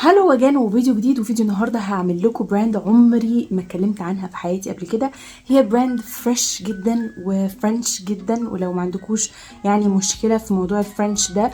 هلو وجانا وفيديو جديد. وفيديو النهارده هعمل لكم براند عمري ما اتكلمت عنها في حياتي قبل كده. هي براند فريش جدا وفرنش جدا، ولو ما عندكوش يعني مشكله في موضوع الفرنش ده،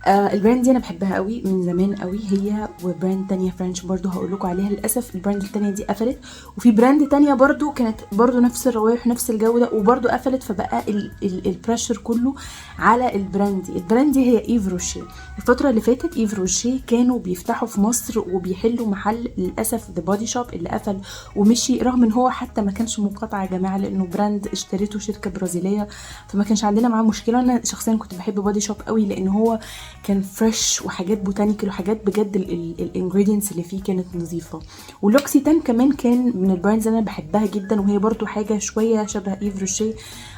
البراند دي انا بحبها قوي من زمان قوي. هي وبراند تانية فرنش برضو هقول لكم عليها. للاسف البراند التانية دي قفلت، وفي براند تانية برضو كانت برضو نفس الروايح نفس الجو ده وبرضو قفلت، فبقى البريشر كله على البراند دي. البراند دي هي ايف روشيه. الفتره اللي فاتت ايف روشيه كانوا بيفتحوا في مصر وبيحلوا محل، للاسف ذا بودي شوب اللي قفل ومشي، رغم ان هو حتى ما كانش مقاطعه يا جماعه، لانه براند اشتريته شركه برازيليه، فما كانش عندنا معاه مشكله. انا شخصيا كنت بحب بودي شوب قوي لان هو كان فريش وحاجات بوتانيكال وحاجات بجد الانجريدينتس اللي فيه كانت نظيفه. ولوكسيتان كمان كان من البراندز اللي انا بحبها جدا، وهي برضو حاجه شويه شبه ايف روشيه،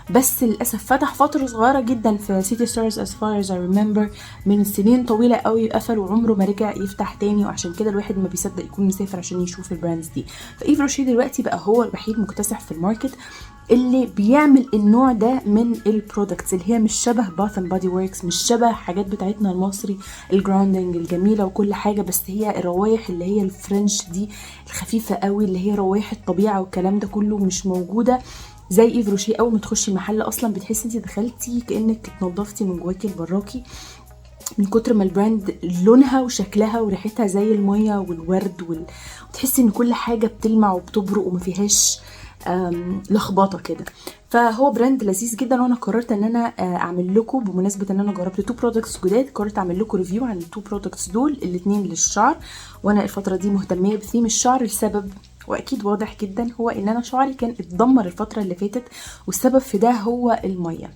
بس للاسف فتح فتره صغيره جدا في سيتي ستارز as far as I remember من سنين طويله قوي، قفل وعمره ما رجع يفتح تاني، وعشان كده الواحد ما بيصدق يكون مسافر عشان يشوف البراندز دي. فايف روشيه دلوقتي بقى هو الوحيد مكتسح في الماركت اللي بيعمل النوع ده من البرودكتس، اللي هي مش شبه باث اند بودي وركس، مش شبه حاجات بتاعتنا المصري الجراوندنج الجميله وكل حاجه، بس هي الروايح اللي هي الفرنش دي الخفيفه قوي، اللي هي روايح الطبيعه والكلام ده كله مش موجوده زي ايف روشيه. اول ما تخشي المحل اصلا بتحسي انت دخلتي كانك اتنضفتي من جواكي لبراكي، من كتر ما البراند لونها وشكلها وريحتها زي الميه والورد وتحسي ان كل حاجه بتلمع وبتبرق وما فيهاش لخبطه كده. فهو براند لذيذ جدا، وانا قررت ان انا اعمل لكم، بمناسبه ان انا جربت 2 برودكتس جداد، قررت اعمل لكم ريفيو عن ال2 برودكتس دول، الاثنين للشعر. وانا الفتره دي مهتميه بثيم الشعر لسبب واكيد واضح جدا، هو ان انا شعري كان اتدمر الفتره اللي فاتت، والسبب في ده هو الميه.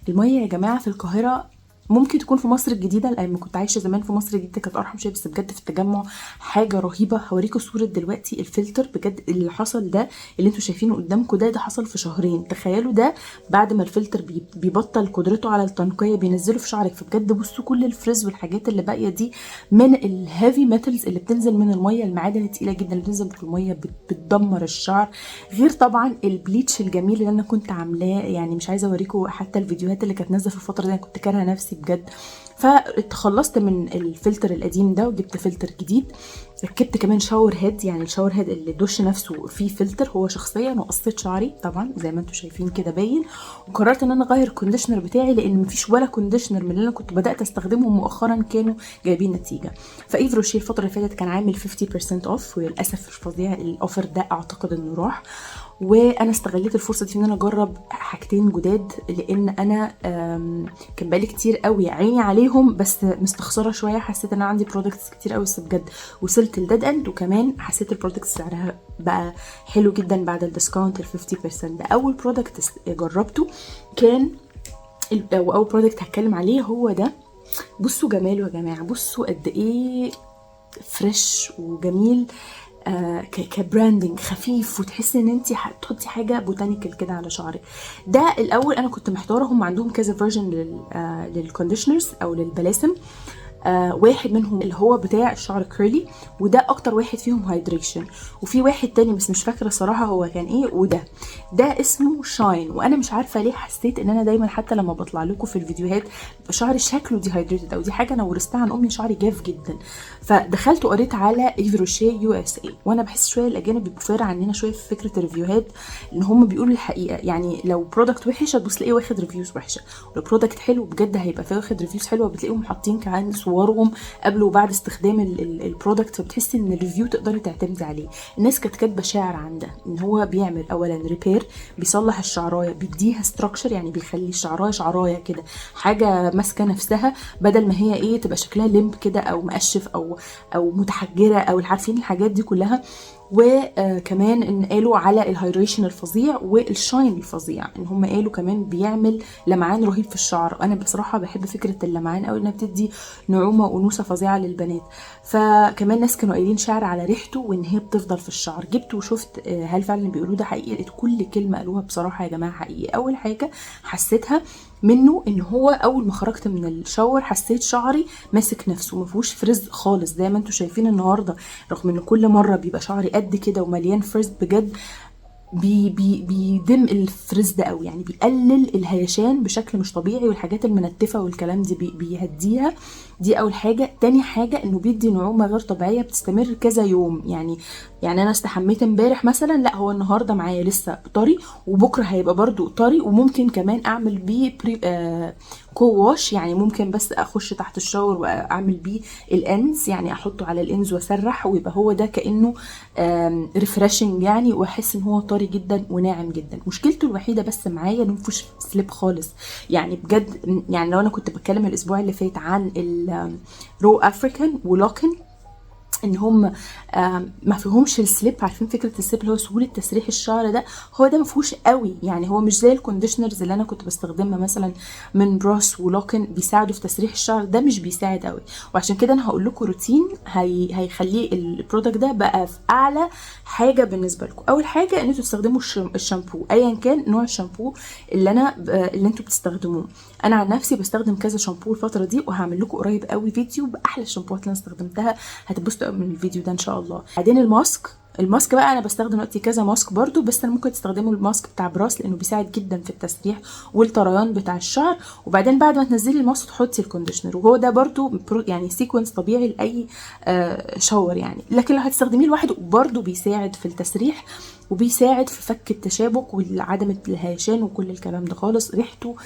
الميه يا جماعه في القاهره، ممكن تكون في مصر الجديده لما كنت عايشه زمان في مصر الجديده كانت ارحم شويه، بس بجد في التجمع حاجه رهيبه. هوريكم صوره دلوقتي الفلتر بجد اللي حصل ده، اللي انتوا شايفينه قدامكم ده حصل في شهرين. تخيلوا ده بعد ما الفلتر بيبطل قدرته على التنقيه بينزله في شعرك. فبجد بصوا كل الفريز والحاجات اللي باقيه دي من الهيفي ميتالز اللي بتنزل من الميه، المعادن التقيله جدا اللي بتنزل في الميه بتدمر الشعر، غير طبعا البليتش الجميل اللي انا كنت عاملاه. يعني مش عايزه اوريكم حتى الفيديوهات اللي كانت نازله في الفتره دي، انا كنت كارهه نفسي بجد. فتخلصت من الفلتر القديم ده وجبت فلتر جديد. ركبت كمان شاور هيد، يعني الشاور هيد اللي الدش نفسه فيه فلتر هو شخصيا، وقصيت شعري طبعا زي ما انتم شايفين كده باين. وقررت ان انا اغير الكونديشنر بتاعي، لان مفيش ولا كونديشنر من اللي انا كنت بدات استخدمهم مؤخرا كانوا جايبين نتيجه. فايف روشيه الفتره اللي فاتت كان عامل 50% اوف، وللاسف الفظيع الاوفر ده اعتقد انه راح. وانا استغليت الفرصه دي ان انا اجرب حاجتين جداد، لان انا كان بقالي كتير قوي عيني عليهم بس مستخسره شويه. حسيت ان انا عندي برودكتس كتير قوي، بس بجد وصلت الديد اند، وكمان حسيت البرودكتس سعرها بقى حلو جدا بعد الديسكاونت ال 50%. ده اول برودكت جربته كان، اول برودكت هتكلم عليه هو ده. بصوا جماله يا جماعه، بصوا قد ايه فريش وجميل، كبراندنج خفيف، وتحسي ان انت تحطي حاجه بوتانيكال كده على شعرك. ده الاول انا كنت محتاره، هم عندهم كذا فيرجن للكونديشنرز او للبلاسم. واحد منهم اللي هو بتاع الشعر كيرلي، وده اكتر واحد فيهم هايدريشن. وفي واحد تاني بس مش فاكره صراحه هو كان ايه، ده اسمه شاين. وانا مش عارفه ليه حسيت ان انا دايما حتى لما بطلع لكم في الفيديوهات شعري شكله دي هايدريتد، او دي حاجه انا ورثتها عن امي، شعري جاف جدا. فدخلت وقريت على ايف روشيه يو اس اي، وانا بحس شويه الاجانب بيبقوا فارق عننا شويه في فكره الريفيوهات، ان هم بيقولوا الحقيقه. يعني لو برودكت وحش هتبص تلاقيه واخد ريفيوز وحشه، ولو برودكت حلو بجد هيبقى فيه واخد ريفيوز حلوه، بتلاقيهم حاطين كمان صورهم قبل وبعد استخدام البرودكت، فبتحسي ان الريفيو تقدري تعتمدي عليه. الناس كانت كاتبه شعر عن ده، ان هو بيعمل اولا ريبير، بيصلح الشعرايه، بيديها ستراكشر، يعني بيخلي الشعرايه شعرايه كده حاجه ماسكه نفسها، بدل ما هي ايه تبقى شكلها لمب كده او مقشف او متحجره او عارفين الحاجات دي كلها. وكمان ان قالوا على الهايدريشن الفظيع والشاين الفظيع، ان هم قالوا كمان بيعمل لمعان رهيب في الشعر. انا بصراحه بحب فكره اللمعان قوي، انها بتدي نعومه وانوثه فظيعه للبنات. فكمان ناس كانوا قايلين شعر على ريحته وان هي بتفضل في الشعر. جبت وشفت هل فعلا بيقولوا ده حقيقي، لقيت كل كلمه قالوها بصراحه يا جماعه حقيقي. اول حاجه حسيتها منه ان هو اول ما خرجت من الشاور حسيت شعري ماسك نفسه، ما فيهوش فريز خالص زي ما انتم شايفين النهارده، رغم ان كل مره بيبقى شعري قد كده ومليان فريز بجد. بيدم الفريز ده قوي، يعني بيقلل الهيشان بشكل مش طبيعي، والحاجات المنتفه والكلام دي بيهديها. دي اول حاجه. تاني حاجه انه بيدي نعومه غير طبيعيه بتستمر كذا يوم. يعني انا استحميت امبارح مثلا، لا هو النهارده معايا لسه طري، وبكره هيبقى برضو طري، وممكن كمان اعمل بيه كو واش، يعني ممكن بس اخش تحت الشاور واعمل بيه الانز، يعني احطه على الانز واسرح، ويبقى هو ده كانه ريفرشنج يعني، واحس ان هو طري جدا وناعم جدا. مشكلته الوحيده بس معايا انه مفيهوش سليب خالص، يعني بجد. يعني لو انا كنت بتكلم الاسبوع اللي فات عن الرو افريكان ولوكن، ان هم ما فيهمش السليب، عارفين فكره السليب اللي هو سهوله تسريح الشعر ده، هو ده ما فيهوش قوي. يعني هو مش زي الكونديشنرز اللي انا كنت بستخدمها مثلا من بروس ولوكن بيساعدوا في تسريح الشعر، ده مش بيساعد قوي. وعشان كده انا هقول لكم روتين هيخليه البرودكت ده بقى في اعلى حاجه بالنسبه لكم. اول حاجه ان انتوا تستخدموا الشامبو، ايا كان نوع الشامبو اللي انتوا بتستخدموه. انا عن نفسي بستخدم كذا شامبو الفتره دي، وهعمل لكم قريب قوي فيديو باحلى الشامبوهات اللي انا استخدمتها، هتبسطوا من الفيديو ده ان شاء الله. بعدين الماسك بقى انا بستخدم دلوقتي كذا ماسك برضو، بس انا ممكن تستخدموا الماسك بتاع براس لانه بيساعد جدا في التسريح والطريان بتاع الشعر. وبعدين بعد ما تنزلي الماسك تحطي الكونديشنر، وهو ده برضو يعني سيكونس طبيعي لاي شاور يعني. لكن لو هتستخدميه لوحده برضو بيساعد في التسريح، وبيساعد في فك التشابك وعدم الهيشان وكل الكلام ده خالص. ريحته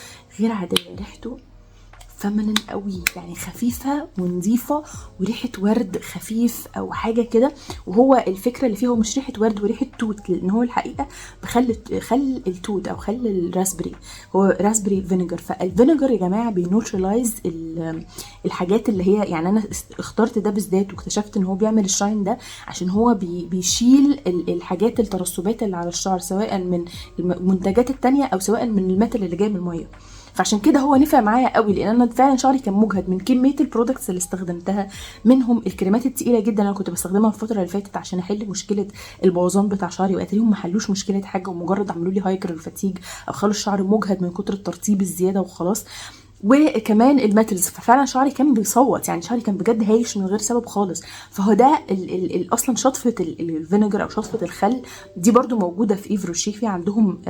غير عاديه، ريحته فمنن قوي، يعني خفيفه ونظيفه، وريحه ورد خفيف او حاجه كده. وهو الفكره اللي فيه هو مش ريحه ورد وريحه توت، لان هو الحقيقه خل التوت او خل الراسبري، هو راسبري فينيجر. فالفينيجر يا جماعه بينوترلايز الحاجات اللي هي، يعني انا اخترت ده بالذات واكتشفت ان هو بيعمل الشاين ده عشان هو بيشيل الحاجات الترسبات اللي على الشعر، سواء من المنتجات التانية او سواء من الميتال اللي جاي من الميه. فعشان كده هو نفع معايا قوي، لان انا فعلا شعري كان مجهد من كميه البرودكتس اللي استخدمتها، منهم الكريمات التقيله جدا انا كنت بستخدمها الفتره اللي فاتت عشان احل مشكله البوظان بتاع شعري، واتريهم ما حلوش مشكله حاجه، ومجرد عملوا لي هايكر الفتيج او خلوا الشعر مجهد من كتر الترطيب الزياده وخلاص. وكمان الميتالز، ففعلا شعري كان بيصوت، يعني شعري كان بجد هايش من غير سبب خالص. فهو ده اصلا شطفه الفينيجر او شطفه الخل دي برضو موجوده في ايف روشيه، في عندهم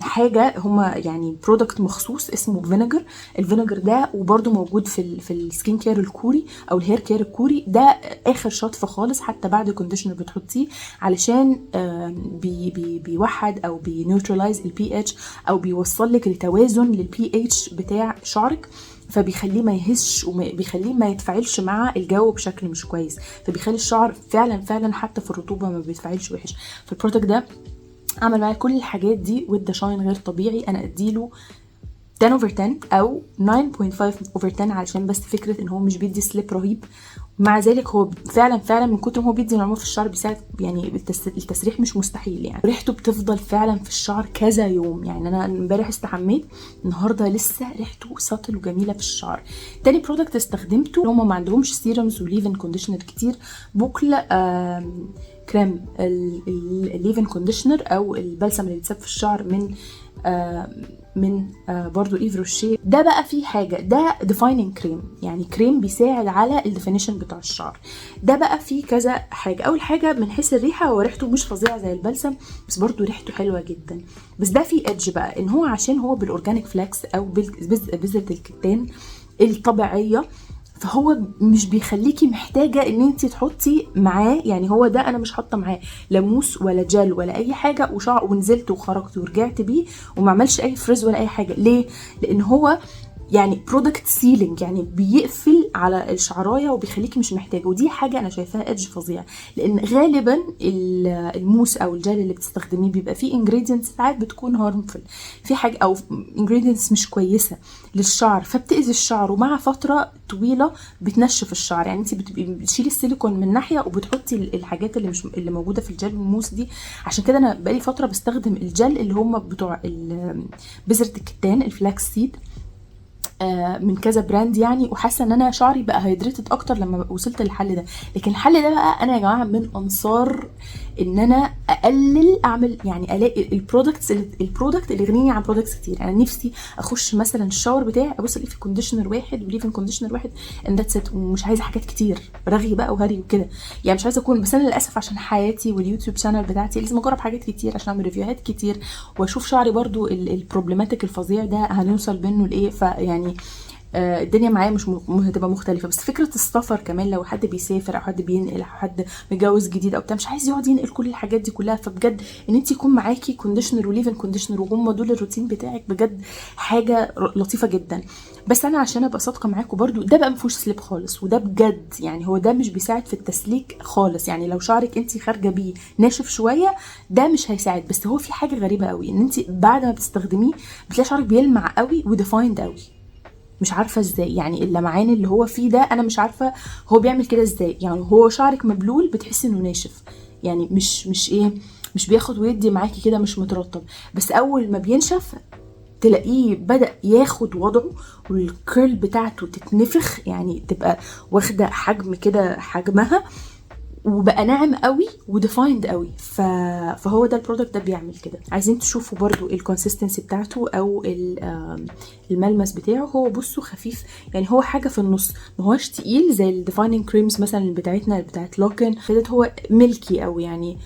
حاجه هما يعني برودكت مخصوص اسمه فينيجر. الفينيجر ده وبرده موجود في السكين كير الكوري او الهير كير الكوري، ده اخر شطفه خالص حتى بعد كونديشنر بتحطيه، علشان بيوحد او بينيوترلايز البي اتش، او بيوصل لك لتوازن للبي اتش بتاع شعرك، فبيخليه ما يهزش وبيخليه ما يتفاعلش مع الجو بشكل مش كويس، فبيخلي الشعر فعلا حتى في الرطوبه ما بيتفاعلش وحش. فالبرودكت ده عمل معايا كل الحاجات دي، وادى شاين غير طبيعي. انا اديله 10/10 او 9.5/10 علشان بس فكره ان هو مش بيدي سليب رهيب، مع ذلك هو فعلا من كتر ما هو بيدي نعومه في الشعر بيساعد، يعني التسريح مش مستحيل. يعني ريحته بتفضل فعلا في الشعر كذا يوم، يعني انا امبارح استحميت، النهارده لسه ريحته ساطل وجميله في الشعر. تاني برودكت استخدمته، هم ما عندهمش سيرمز وليفن كونديشنر كتير، بوكل كريم الليفن كونديشنر او البلسم اللي بيتساب في الشعر من برضو ايف روشيه. ده بقى فيه حاجه، ده ديفايننج كريم، يعني كريم بيساعد على الديفينيشن بتاع الشعر. ده بقى فيه كذا حاجه. اول حاجه من حيث الريحه، هو ريحته مش فظيعه زي البلسم، بس برضو ريحته حلوه جدا. بس ده فيه ادج بقى، ان هو عشان هو بالاورجانيك فلاكس او بذره الكتان الطبيعيه، فهو مش بيخليكي محتاجة ان انتي تحطي معاه، يعني هو ده انا مش حاطه معاه لا موس ولا جل ولا اي حاجة، وشعر ونزلت وخرجت ورجعت بيه وما عملش اي فريز ولا اي حاجة. ليه؟ لان هو يعني برودكت سيلينج، يعني بيقفل على الشعرايه وبيخليكي مش محتاجه، ودي حاجه انا شايفاها ادج فظيع، لان غالبا الموس او الجل اللي بتستخدميه بيبقى فيه انجريدينتس ساعات بتكون هارمفul، في حاجه او انجريدينتس مش كويسه للشعر، فبتاذي الشعر، ومع فتره طويله بتنشف الشعر. يعني انت بتشيلي السيليكون من ناحيه وبتحطي الحاجات اللي موجوده في الجل والموس دي. عشان كده انا بقالي فتره بستخدم الجل اللي هم بتوع بذره الكتان الفلاكس سيد من كذا براند يعني، وحاسه ان انا شعري بقى هيدريتد اكتر لما وصلت للحل ده. لكن الحل ده بقى انا يا جماعه من انصار ان انا اقلل اعمل يعني الاقي البرودكت اللي يغنيني عن برودكتس كتير. انا نفسي اخش مثلا الشاور بتاعي ابص الاقي في كونديشنر واحد وليفن كونديشنر واحد اند ذاتس ات، ومش عايزه حاجات كتير رغي بقى وهري وكده يعني. مش عايزه اكون، بس انا للاسف عشان حياتي واليوتيوب شانل بتاعتي لازم اجرب حاجات كتير عشان اعمل ريفيوهات كتير واشوف شعري برضو البروبلماتيك الفظيع ده هنوصل منه لايه. فيعني الدنيا معايا مش هتبقى مختلفه. بس فكره السفر كمان لو حد بيسافر او حد بينقل او حد متجوز جديد او بتاع مش عايز يقعد ينقل كل الحاجات دي كلها، فبجد ان انت يكون معاكي كونديشنر وليفن كونديشنر وهم دول الروتين بتاعك بجد حاجه لطيفه جدا. بس انا عشان ابقى صادقه معاكم برضو ده بقى مفيهوش سليب خالص، وده بجد يعني هو ده مش بيساعد في التسليك خالص. يعني لو شعرك انت خارجه بيه ناشف شويه ده مش هيساعد. بس هو في حاجه غريبه قوي ان انت بعد ما بتستخدميه بتلاقي شعرك بيلمع قوي وديفايند قوي، مش عارفه ازاي. يعني اللمعان اللي هو فيه ده انا مش عارفه هو بيعمل كده ازاي. يعني هو شعرك مبلول بتحسي انه ناشف، يعني مش ايه، مش بياخد ويدي معاكي كده، مش مترطب. بس اول ما بينشف تلاقيه بدأ ياخد وضعه والكيرل بتاعته تتنفخ، يعني تبقى واخده حجم كده حجمها وبقى ناعم قوي وديفايند قوي. فهو ده البرودكت ده بيعمل كده. عايزين تشوفوا برضو الكونسيستنسي بتاعته او الملمس بتاعه. هو بصوا خفيف، يعني هو حاجه في النص، ما هوش تقيل زي الديفايننج كريمز مثلا بتاعتنا بتاعت لوكن كده. هو ميلكي او يعني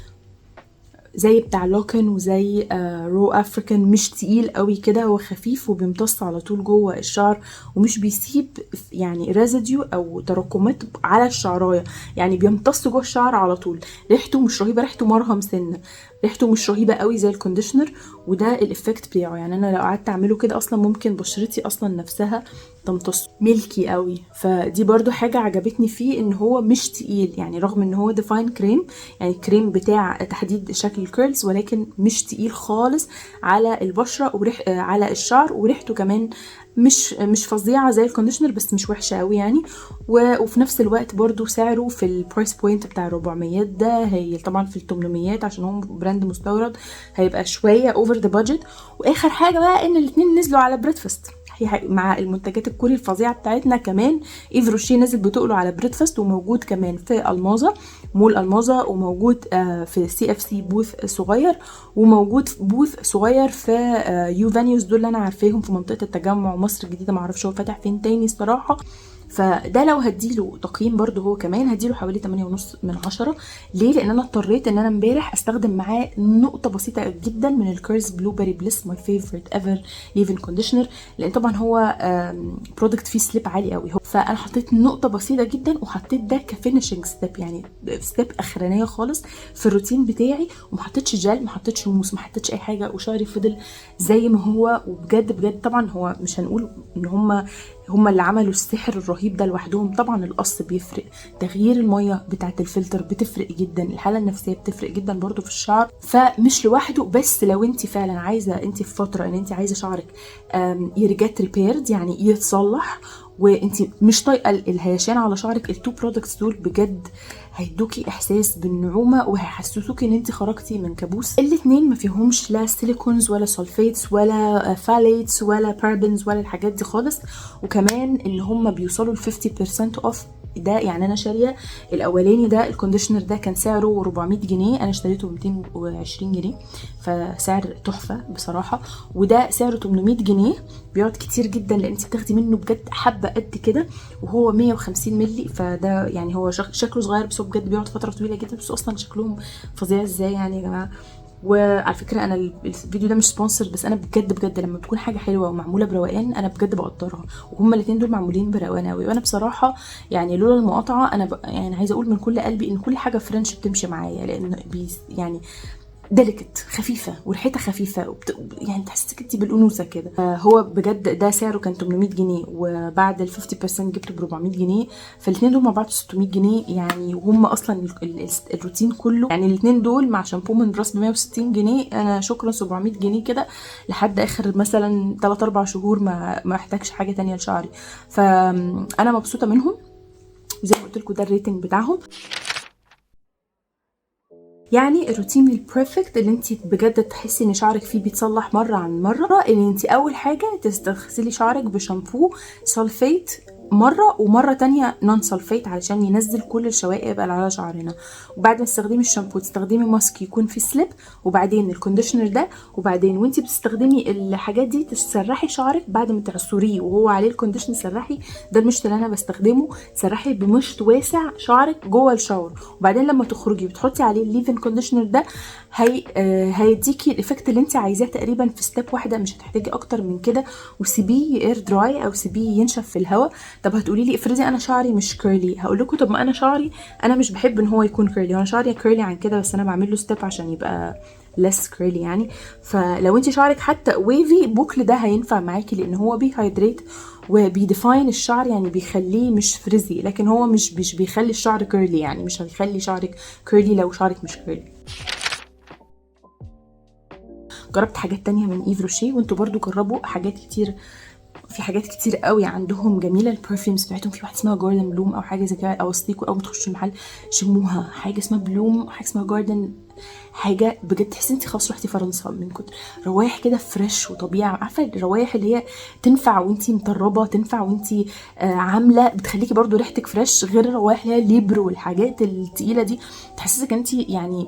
زي بتاع لوكن وزي رو افريكان، مش تقيل قوي كده، هو خفيف وبيمتص على طول جوه الشعر ومش بيسيب يعني ريزيديو او تراكمات على الشعرايه، يعني بيمتص جوه الشعر على طول. ريحته مش رهيبه، ريحته مرهم سنه، ريحته مش رهيبه قوي زي الكونديشنر، وده الافكت بتاعه. يعني انا لو قعدت اعمله كده اصلا ممكن بشرتي اصلا نفسها تمتص. ميلكي قوي، فدي برضو حاجه عجبتني فيه ان هو مش تقيل، يعني رغم ان هو ديفاين كريم يعني كريم بتاع تحديد شكل الكيرلز، ولكن مش تقيل خالص على البشره على الشعر، وريحته كمان مش فظيعه زي الكونديشنر بس مش وحشه قوي يعني. وفي نفس الوقت برضو سعره في البرايس بوينت بتاع 400 ده، هي طبعا في ال 800 عشان هم براند مستورد هيبقى شويه اوفر ذا بادجت. واخر حاجه بقى ان الاثنين نزلوا على بريدفاست مع المنتجات الكوري الفظيعه بتاعتنا. كمان ايف روشيه نزل بتقله على بريدفاست، وموجود كمان في الماظه مول الماظه، وموجود في سي اف سي بوث صغير، وموجود بوث صغير في يو فانيوز، دول اللي انا عارفاهم في منطقه التجمع ومصر الجديده، معرفش هو فاتح فين تاني الصراحه. فده لو هديله تقييم برضو هو كمان هديله حوالي 8.5/10. ليه؟ لان انا اضطريت ان انا امبارح استخدم معاه نقطه بسيطه جدا من الكيرز بلو بيري بليس ماي فيفورت ايفر ليفن كونديشنر، لان طبعا هو برودكت فيه سليب عالي قوي. فانا حطيت نقطه بسيطه جدا وحطيت ده كفينيشنج ستيب، يعني ستيب اخرانيه خالص في الروتين بتاعي، وما حطيتش جل، ما حطيتش موس، ما حطيتش اي حاجه، وشعري فضل زي ما هو. وبجد بجد طبعا هو مش هنقول ان هم اللي عملوا السحر الرهيب ده لوحدهم، طبعا القص بيفرق، تغيير الميه بتاعه الفلتر بتفرق جدا، الحاله النفسيه بتفرق جدا برضو في الشعر، فمش لوحده. بس لو انت فعلا عايزه، انت في فتره ان انت عايزه شعرك يرجت ريبيرد يعني يتصلح، وانت مش طايقه الهيشان على شعرك، التو برودكتس دول بجد هيدوكي احساس بالنعومه وهيحسسوكي ان انت خرجتي من كابوس. الاثنين ما فيهمش لا سيليكونز ولا سولفيتس ولا فاليتس ولا باربنز ولا الحاجات دي خالص. وكمان ان هم بيوصلوا ل 50% اوف ده. يعني انا شاريه الاولاني ده الكونديشنر ده كان سعره 400 جنيه، انا اشتريته ب 220 جنيه، فسعر تحفه بصراحه. وده سعره 800 جنيه، بيقعد كتير جدا لان انت بتاخدي منه بجد حبه قد كده، وهو 150 مللي. فده يعني هو شكله صغير بس هو بجد بيقعد فتره طويله جدا. بس اصلا شكلهم فظيع ازاي يعني يا جماعه. وعلى فكره انا الفيديو ده مش سبونسر، بس انا بجد بجد لما بتكون حاجه حلوه ومعموله بروقان انا بجد بقدرها، وهما الاثنين دول معمولين بروقان قوي. وانا بصراحه يعني لولا المقاطعه انا يعني عايزه اقول من كل قلبي ان كل حاجه فرنش بتمشي معايا، لان يعني ديليكت خفيفه وريحتها خفيفه يعني تحسسك انت بالانوثه كده. هو بجد ده سعره كان 800 جنيه وبعد ال 50% جبته ب 400 جنيه، فالاثنين دول مع بعض 600 جنيه يعني. وهم اصلا الروتين كله يعني الاثنين دول مع شامبو من براس ب 160 جنيه، انا شكرا 700 جنيه كده لحد اخر مثلا 3 4 شهور ما احتاجش حاجه تانية لشعري. فانا مبسوطه منهم، زي ما قلت لكم ده الريتنج بتاعهم. يعني الروتين البيرفكت اللي انت بجد تحسي ان شعرك فيه بيتصلح مره عن مره، ان انت اول حاجه تغسلي شعرك بشامبو سلفيت مره، ومره تانية نون سلفيت علشان ينزل كل الشوائب اللي على شعرنا. وبعد ما تستخدمي الشامبو تستخدمي ماسك يكون في سليب، وبعدين الكونديشنر ده، وبعدين وانتي بتستخدمي الحاجات دي تسرحي شعرك بعد ما تعصريه وهو عليه الكونديشنر. سرحي، ده المشط اللي انا بستخدمه، تسرحي بمشط واسع شعرك جوه الشاور، وبعدين لما تخرجي بتحطي عليه الليف-ان كونديشنر ده هيديكي الايفكت اللي انت عايزاه تقريبا في ستيب واحده، مش هتحتاجي اكتر من كده. وسيبيه اير دراي او سيبيه ينشف في الهواء. طب هتقولي لي افرضي انا شعري مش كيرلي، هقول لكم طب ما انا شعري انا مش بحب ان هو يكون كيرلي، انا شعري كيرلي عن كده، بس انا بعمل له ستيب عشان يبقى less curly يعني. فلو انت شعرك حتى ويفي، بوكل ده هينفع معاكي لان هو بيهايدريت وبيديفاين الشعر، يعني بيخليه مش فريزي، لكن هو مش بيخلي الشعر كيرلي، يعني مش هيخلي شعرك كيرلي لو شعرك مش كيرلي. جربت حاجات تانية من ايف روشيه، وانتوا برضو جربوا حاجات كتير، في حاجات كتير قوي عندهم جميله. البرفيومز بتاعتهم في واحده اسمها جاردن بلوم او حاجه زي كده، او اصليكوا اول ما تخشوا المحل شموها، حاجه اسمها بلوم وحاجه اسمها جاردن، حاجه بجد تحسي انت خلاص رحتي فرنسا من كتر روايح كده فريش وطبيعه. عارفه الروايح اللي هي تنفع وانتي مطربه، تنفع وانتي عامله، بتخليكي برضو ريحتك فريش، غير الروايح اللي هي ليبر والحاجات التقيله دي تحسسك انت يعني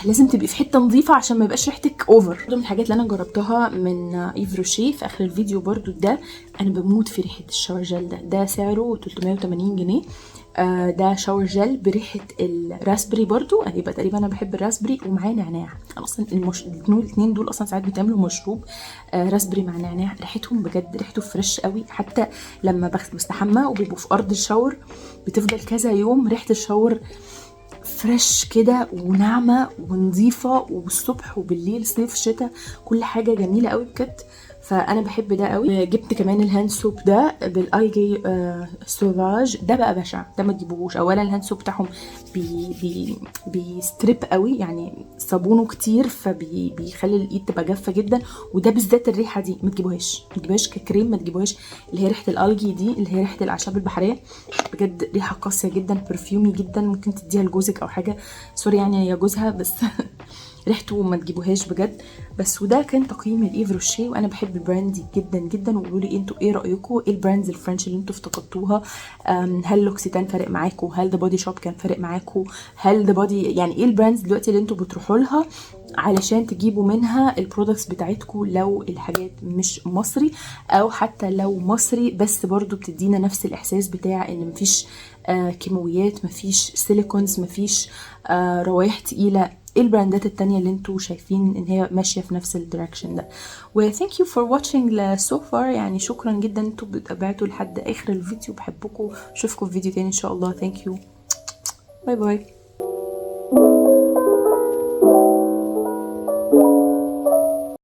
لازم تبقي في حته نظيفه عشان ما يبقاش ريحتك اوفر. من الحاجات اللي انا جربتها من ايف روشيه في اخر الفيديو برضو ده، انا بموت في ريحه الشاور جل ده سعره 380 جنيه. ده شاور جل بريحه الراسبري برضو، يبقى تقريبا انا بحب الراسبري ومعاه نعناع. انا اصلا الاثنين دول اصلا ساعات بيتعملوا مشروب راسبري مع نعناع، ريحتهم بجد ريحته فريش قوي. حتى لما بستحمى وبيبقوا في ارض الشاور بتفضل كذا يوم ريحه الشاور فريش كده وناعمه ونظيفه، والصبح وبالليل صيف شتاء كل حاجه جميله قوي بجد. فانا بحب ده قوي. جبت كمان الهاند سوب ده بالايجي سوفاج، ده بقى بشع، ده ما تجيبوهوش. اولا الهاند سوب بتاعهم بيستريب قوي، يعني صابونه كتير فبيخلي الايد تبقى جافه جدا. وده بالذات الريحه دي ما تجيبوهاش ككريم، ما تجيبوهاش اللي هي ريحه الالجي دي اللي هي ريحه الاعشاب البحريه، بجد ريحه قاسيه جدا، برفيومي جدا، ممكن تديها لجوزك او حاجه، سوري يعني يا جوزها، بس ريحته ما تجيبوهاش بجد. بس وده كان تقييم الايف روشيه، وانا بحب البراند دي جدا جدا. وقولوا لي انتوا ايه رايكم، ايه البراندز الفرنش اللي انتوا افتقدتوها؟ هل لوكسيتان فارق معاكم؟ هل ذا بودي شوب كان فارق معاكم؟ هل ذا بودي يعني ايه البراندز دلوقتي اللي انتوا بتروحوا لها علشان تجيبوا منها البرودكتس بتاعتكم لو الحاجات مش مصري، او حتى لو مصري بس برضو بتدينا نفس الاحساس بتاع ان مفيش كيماويات، مفيش سيليكونز، مفيش روايح تقيله؟ ايه البراندات التانية اللي انتوا شايفين ان هي ماشية في نفس الدايركشن ده؟ و thank you for watching so far، يعني شكرا جدا انتوا بتابعتوا لحد اخر الفيديو، بحبكم، اشوفكم في فيديو تاني ان شاء الله. thank you، باي باي.